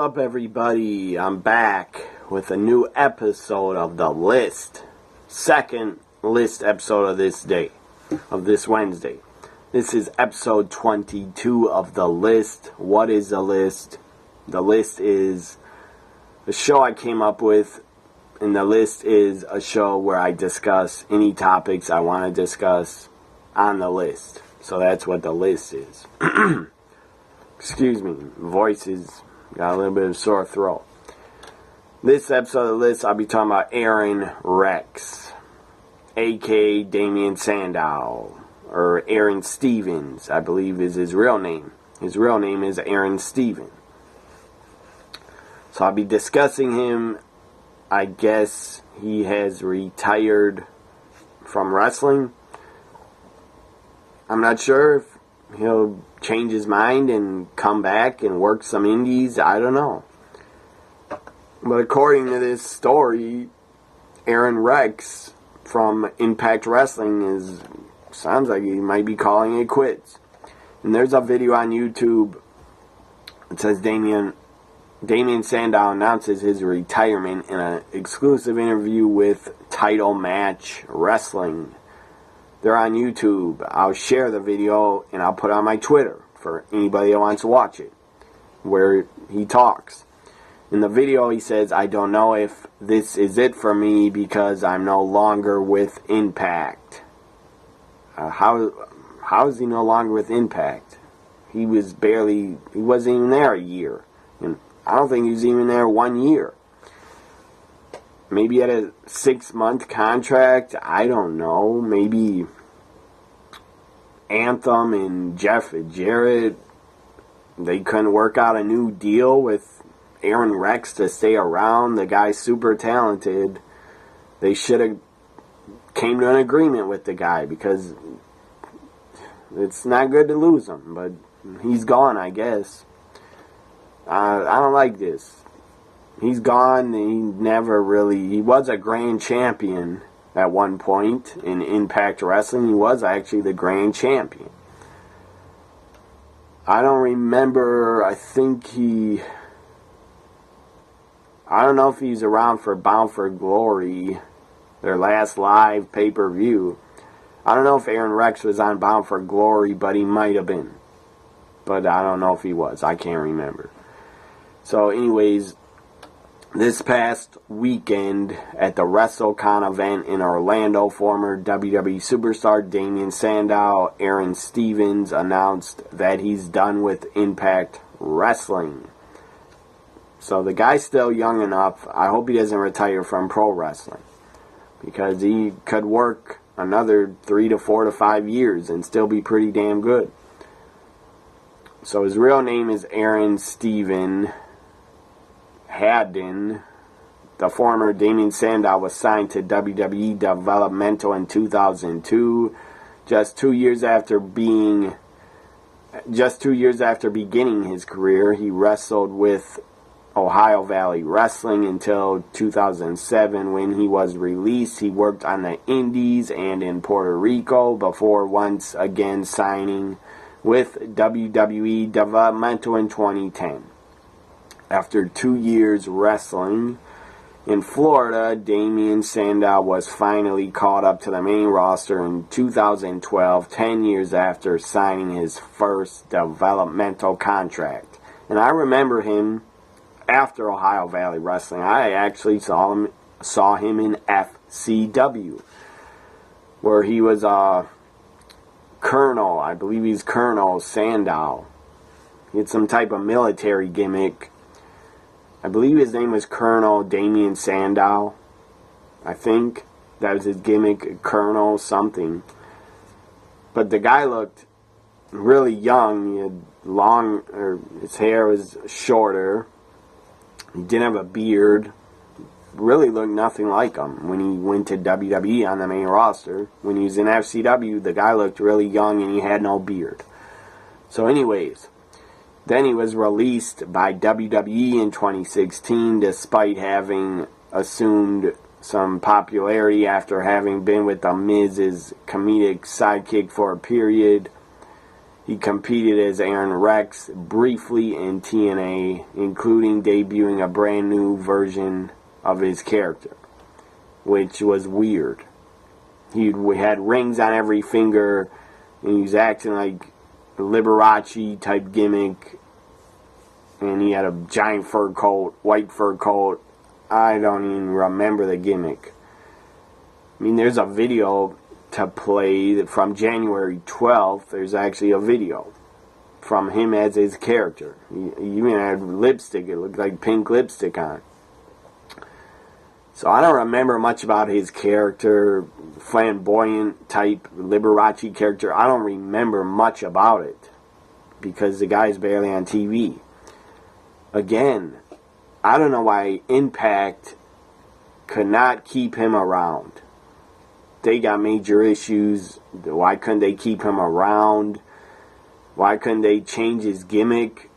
What's up, everybody? I'm back with a new episode of The List. Second list episode of this Wednesday. This is episode 22 of The List. What is The List? The List is a show I came up with, and The List is a show where I discuss any topics I want to discuss on the list. So that's what The List is. Excuse me, voice is got a little bit of sore throat. This episode of The List, I'll be talking about Aron Rex, a.k.a. Damien Sandow, or Aaron Stevens, I believe is his real name. His real name is Aaron Stevens. So I'll be discussing him. I guess he has retired from wrestling. I'm not sure if he'll change his mind and come back and work some indies. I don't know. But according to this story, Aron Rex from Impact Wrestling sounds like he might be calling it quits. And there's a video on YouTube. It says Damien Sandow announces his retirement in an exclusive interview with Title Match Wrestling. They're on YouTube. I'll share the video and I'll put it on my Twitter for anybody that wants to watch it, where he talks. In the video he says, "I don't know if this is it for me because I'm no longer with Impact." How is he no longer with Impact? He wasn't even there a year. And I don't think he was even there 1 year. Maybe he had a 6-month contract. I don't know. Maybe Anthem and Jeff Jarrett, they couldn't work out a new deal with Aron Rex to stay around. The guy's super talented. They should have came to an agreement with the guy because it's not good to lose him. But he's gone, I guess. I don't like this. He's gone. He was a grand champion at one point in Impact Wrestling. He was actually the grand champion. I don't remember. I don't know if he's around for Bound for Glory, their last live pay-per-view. I don't know if Aron Rex was on Bound for Glory, but he might have been. But I don't know if he was. I can't remember. So anyways, this past weekend at the WrestleCon event in Orlando, former WWE superstar Damien Sandow, Aaron Stevens, announced that he's done with Impact Wrestling. So the guy's still young enough. I hope he doesn't retire from pro wrestling, because he could work another 3 to 4 to 5 years and still be pretty damn good. So his real name is Aaron Stephen Hadden. The former Damien Sandow was signed to WWE Developmental in 2002, just 2 years after beginning his career. He wrestled with Ohio Valley Wrestling until 2007, when he was released. He worked on the Indies and in Puerto Rico before once again signing with WWE Developmental in 2010. After 2 years wrestling in Florida, Damien Sandow was finally called up to the main roster in 2012, 10 years after signing his first developmental contract. And I remember him after Ohio Valley Wrestling. I actually saw him in FCW, where he was Colonel. I believe he's Colonel Sandow. He had some type of military gimmick. I believe his name was Colonel Damien Sandow. I think that was his gimmick, Colonel something. But the guy looked really young. He had his hair was shorter. He didn't have a beard. Really looked nothing like him when he went to WWE on the main roster. When he was in FCW, the guy looked really young and he had no beard. So anyways, then he was released by WWE in 2016, despite having assumed some popularity after having been with The Miz's comedic sidekick for a period. He competed as Aron Rex briefly in TNA, including debuting a brand new version of his character, which was weird. He had rings on every finger, and he was acting like a Liberace type gimmick, and he had a giant fur coat, white fur coat. I don't even remember the gimmick. I mean, there's a video to play from January 12th. There's actually a video from him as his character. He even had lipstick. It looked like pink lipstick on. So I don't remember much about his character, flamboyant type Liberace character. I don't remember much about it because the guy's barely on TV. Again, I don't know why Impact could not keep him around. They got major issues. Why couldn't they keep him around? Why couldn't they change his gimmick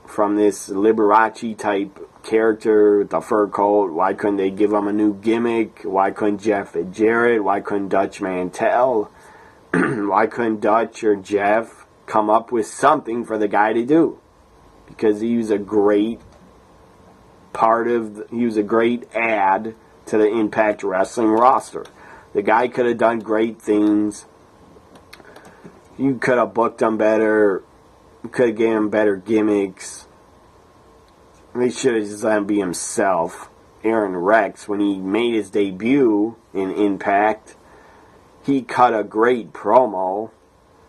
from this Liberace type character with the fur coat? Why couldn't they give him a new gimmick? Why couldn't Jeff Jarrett? Why couldn't Dutch Mantel? Why couldn't Dutch or Jeff come up with something for the guy to do? Because he was a great he was a great add to the Impact Wrestling roster. The guy could have done great things. You could have booked him better. You could have given him better gimmicks. They should have just let him be himself. Aron Rex, when he made his debut in Impact, he cut a great promo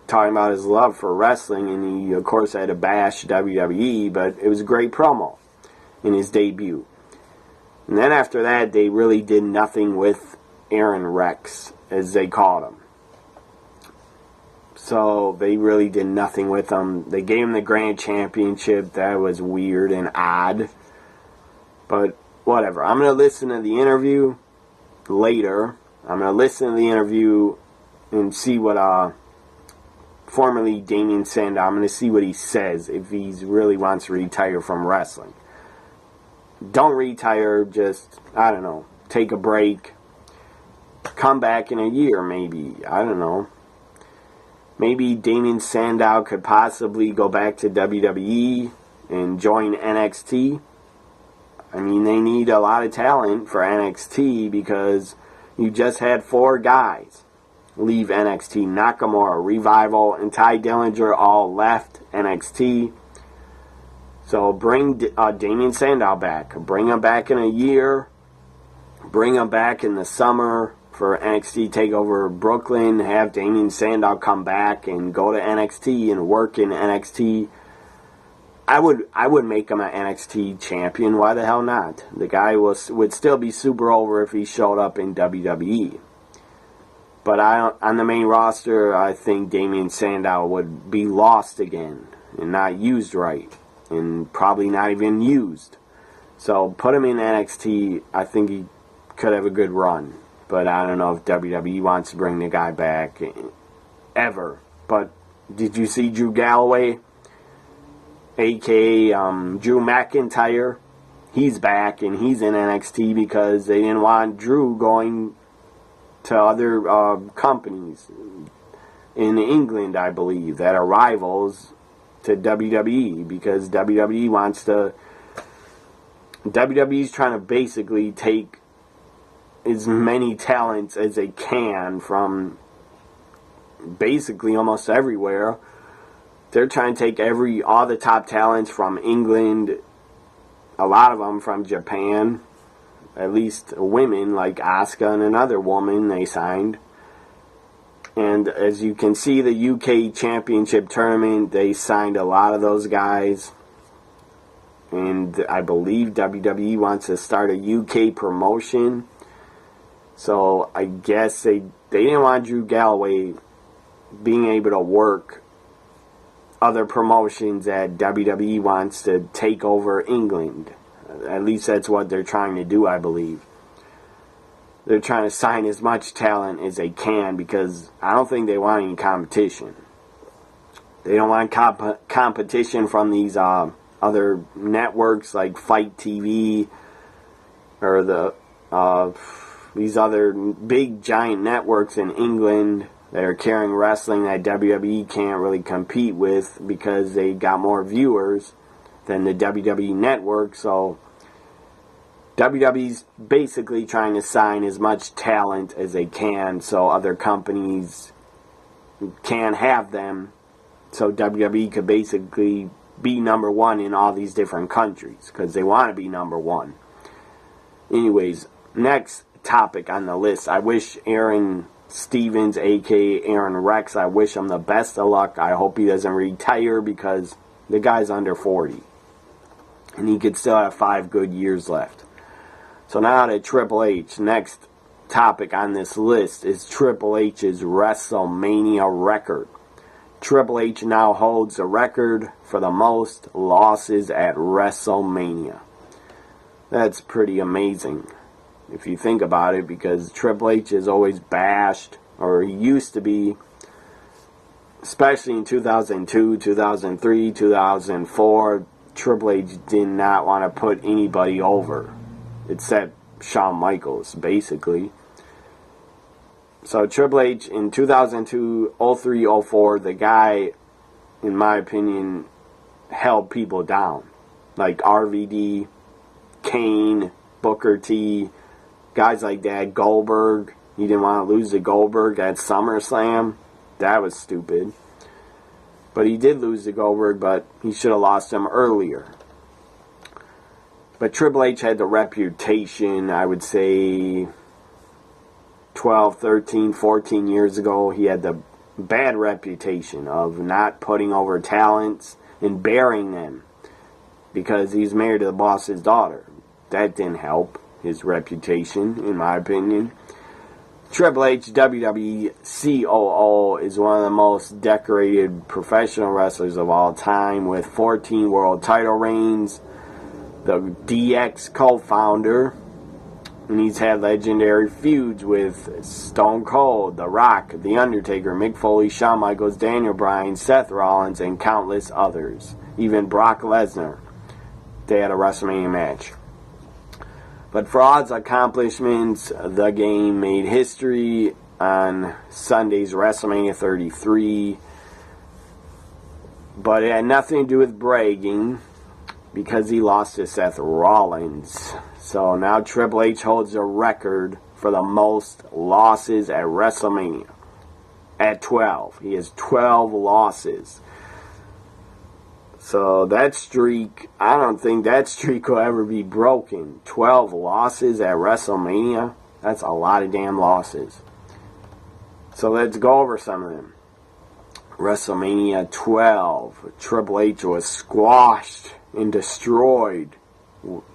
talking about his love for wrestling, and he, of course, had to bash WWE, but it was a great promo in his debut. And then after that, they really did nothing with Aron Rex, as they called him. So they really did nothing with him. They gave him the Grand Championship. That was weird and odd. But whatever. I'm going to listen to the interview later. I'm going to listen to the interview and see what formerly Damien Sandow, I'm going to see what he says if he really wants to retire from wrestling. Don't retire, just, I don't know, take a break. Come back in a year, maybe. I don't know. Maybe Damien Sandow could possibly go back to WWE and join NXT. I mean, they need a lot of talent for NXT because you just had 4 guys leave NXT. Nakamura, Revival, and Ty Dillinger all left NXT. So bring Damien Sandow back. Bring him back in a year. Bring him back in the summer for NXT TakeOver Brooklyn. Have Damien Sandow come back and go to NXT and work in NXT. I would make him an NXT champion. Why the hell not? The guy would still be super over if he showed up in WWE. But on the main roster, I think Damien Sandow would be lost again and not used right. And probably not even used. So put him in NXT. I think he could have a good run. But I don't know if WWE wants to bring the guy back ever. But did you see Drew Galloway? A.K.A. Drew McIntyre. He's back and he's in NXT because they didn't want Drew going to other companies in England, I believe, that are rivals to WWE, because WWE's trying to basically take as many talents as they can from basically almost everywhere. They're trying to take all the top talents from England, a lot of them from Japan, at least women like Asuka and another woman they signed. And as you can see, the UK Championship Tournament, they signed a lot of those guys. And I believe WWE wants to start a UK promotion. So I guess they didn't want Drew Galloway being able to work other promotions that WWE wants to take over England. At least that's what they're trying to do, I believe. They're trying to sign as much talent as they can because I don't think they want any competition. They don't want competition from these other networks like Fight TV or these other big giant networks in England They're carrying wrestling that WWE can't really compete with because they got more viewers than the WWE network. So WWE's basically trying to sign as much talent as they can so other companies can have them. So WWE could basically be number one in all these different countries because they want to be number one. Anyways, next topic on the list. I wish Aaron Stevens, aka Aron Rex, I wish him the best of luck. I hope he doesn't retire because the guy's under 40. And he could still have 5 good years left. So now to Triple H. Next topic on this list is Triple H's WrestleMania record. Triple H now holds the record for the most losses at WrestleMania. That's pretty amazing if you think about it, because Triple H is always bashed, or he used to be, especially in 2002, 2003, 2004. Triple H did not want to put anybody over except Shawn Michaels, basically. So Triple H in 2002, 03, 04, the guy, in my opinion, held people down. Like RVD, Kane, Booker T, guys like that, Goldberg. He didn't want to lose to Goldberg at SummerSlam. That was stupid. But he did lose to Goldberg, but he should have lost him earlier. But Triple H had the reputation, I would say, 12, 13, 14 years ago. He had the bad reputation of not putting over talents and burying them because he's married to the boss's daughter. That didn't help his reputation, in my opinion. Triple H, WWE COO, is one of the most decorated professional wrestlers of all time with 14 world title reigns. The DX co-founder, and he's had legendary feuds with Stone Cold, The Rock, The Undertaker, Mick Foley, Shawn Michaels, Daniel Bryan, Seth Rollins, and countless others. Even Brock Lesnar. They had a WrestleMania match. But for all its accomplishments, the game made history on Sunday's WrestleMania 33. But it had nothing to do with bragging, because he lost to Seth Rollins. So now Triple H holds a record for the most losses at WrestleMania. At 12. He has 12 losses. So that streak, I don't think that streak will ever be broken. 12 losses at WrestleMania? That's a lot of damn losses. So let's go over some of them. WrestleMania 12. Triple H was squashed and destroyed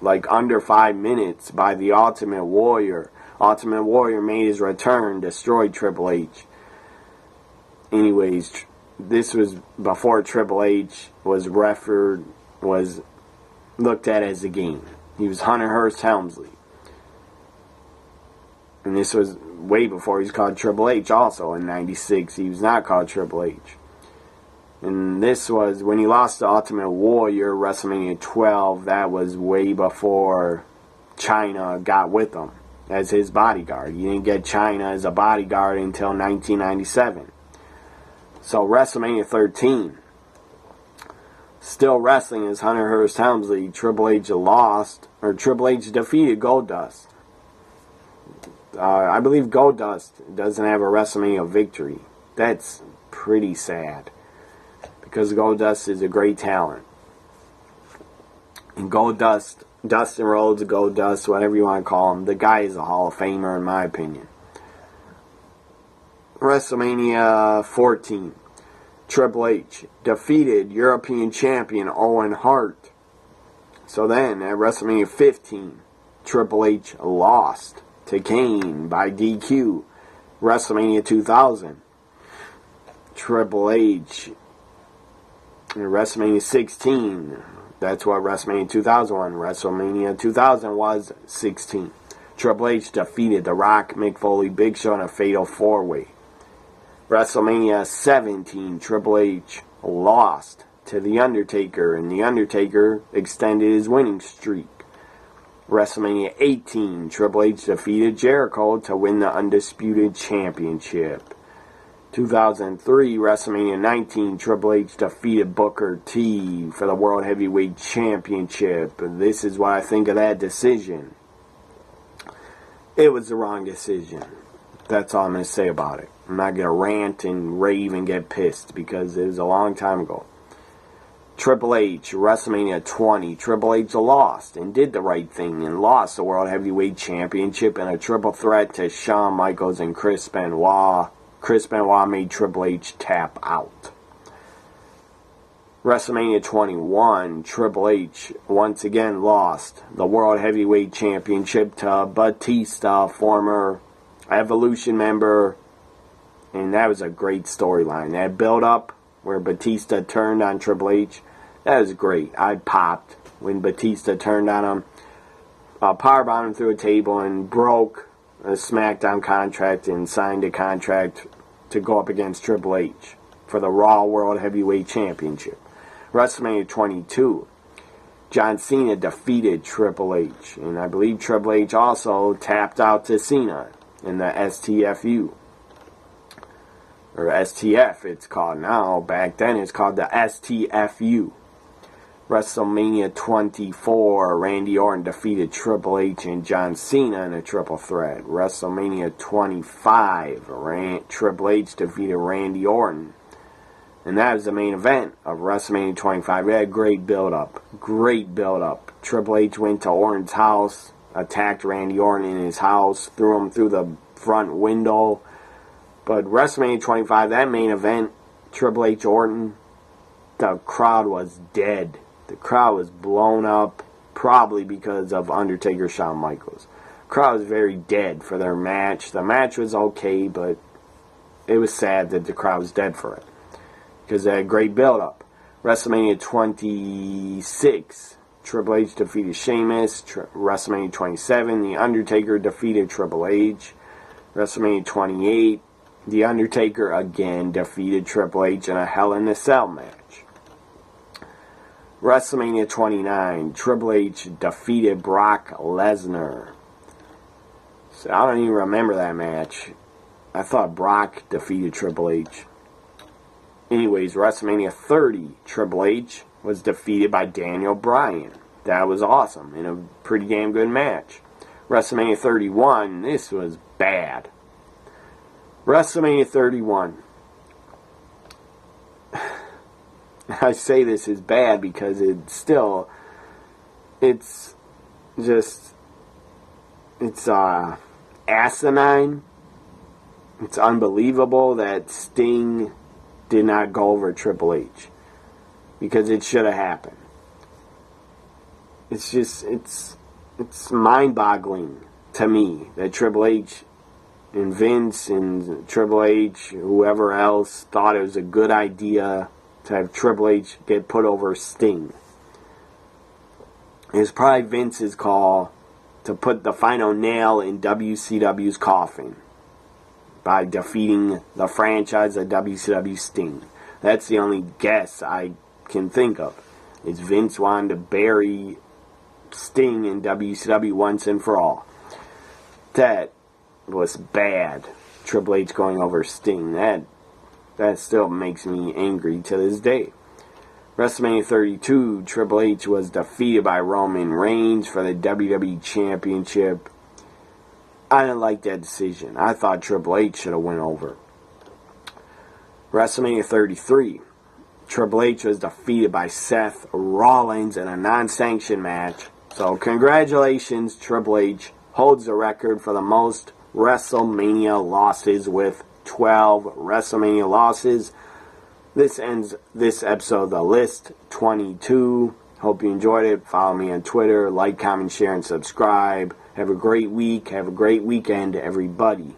like under 5 minutes by the Ultimate Warrior. Ultimate Warrior made his return, destroyed Triple H. Anyways, this was before Triple H was looked at as a game. He was Hunter Hearst Helmsley. And this was way before he was called Triple H also. In 96, he was not called Triple H. And this was when he lost to Ultimate Warrior, WrestleMania 12. That was way before China got with him as his bodyguard. He didn't get China as a bodyguard until 1997. So WrestleMania 13. Still wrestling as Hunter Hearst Helmsley. Triple H defeated Goldust. I believe Goldust doesn't have a WrestleMania victory. That's pretty sad, because Goldust is a great talent. And Goldust, Dustin Rhodes, Goldust, whatever you want to call him, the guy is a Hall of Famer in my opinion. WrestleMania 14. Triple H defeated European Champion Owen Hart. So then, at WrestleMania 15, Triple H lost to Kane by DQ. WrestleMania 2000. Triple H in WrestleMania 16. That's what WrestleMania 2001. WrestleMania 2000 was 16. Triple H defeated The Rock, Mick Foley, Big Show in a fatal 4-way. WrestleMania 17, Triple H lost to The Undertaker, and The Undertaker extended his winning streak. WrestleMania 18, Triple H defeated Jericho to win the Undisputed Championship. 2003, WrestleMania 19, Triple H defeated Booker T for the World Heavyweight Championship. This is what I think of that decision. It was the wrong decision. That's all I'm going to say about it. I'm not going to rant and rave and get pissed because it was a long time ago. Triple H, WrestleMania 20. Triple H lost and did the right thing and lost the World Heavyweight Championship in a triple threat to Shawn Michaels and Chris Benoit. Chris Benoit made Triple H tap out. WrestleMania 21, Triple H once again lost the World Heavyweight Championship to Batista, former Evolution member, and that was a great storyline. That build-up where Batista turned on Triple H, that was great. I popped when Batista turned on him, powerbombed him through a table and broke a SmackDown contract and signed a contract to go up against Triple H for the Raw World Heavyweight Championship. WrestleMania 22, John Cena defeated Triple H, and I believe Triple H also tapped out to Cena in the STFU. Or STF, it's called now. Back then, it's called the STFU. WrestleMania 24, Randy Orton defeated Triple H and John Cena in a triple threat. WrestleMania 25, Triple H defeated Randy Orton. And that was the main event of WrestleMania 25. We had a great build-up. Great build-up. Triple H went to Orton's house, attacked Randy Orton in his house, threw him through the front window. But WrestleMania 25, that main event, Triple H Orton, the crowd was dead. The crowd was blown up, probably because of Undertaker Shawn Michaels. The crowd was very dead for their match. The match was okay, but it was sad that the crowd was dead for it, because they had a great build-up. WrestleMania 26, Triple H defeated Sheamus. WrestleMania 27, The Undertaker defeated Triple H. WrestleMania 28, The Undertaker again defeated Triple H in a Hell in a Cell match. WrestleMania 29, Triple H defeated Brock Lesnar. So I don't even remember that match. I thought Brock defeated Triple H. Anyways, WrestleMania 30, Triple H was defeated by Daniel Bryan. That was awesome, in a pretty damn good match. WrestleMania 31, this was bad. WrestleMania 31. I say this is bad because it's asinine. It's unbelievable that Sting did not go over Triple H, because it should have happened. It's mind-boggling to me that Triple H and Vince and Triple H, whoever else, thought it was a good idea to have Triple H get put over Sting. It was probably Vince's call to put the final nail in WCW's coffin by defeating the franchise of WCW Sting. That's the only guess I can think of, is Vince wanted to bury Sting in WCW once and for all. That was bad. Triple H going over Sting. That still makes me angry to this day. WrestleMania 32, Triple H was defeated by Roman Reigns for the WWE Championship. I didn't like that decision. I thought Triple H should have went over. WrestleMania 33, Triple H was defeated by Seth Rollins in a non-sanctioned match. So congratulations, Triple H holds the record for the most WrestleMania losses with 12 WrestleMania losses. This ends this episode of The List 22. Hope you enjoyed it. Follow me on Twitter. Like, comment, share, and subscribe. Have a great week. Have a great weekend, everybody.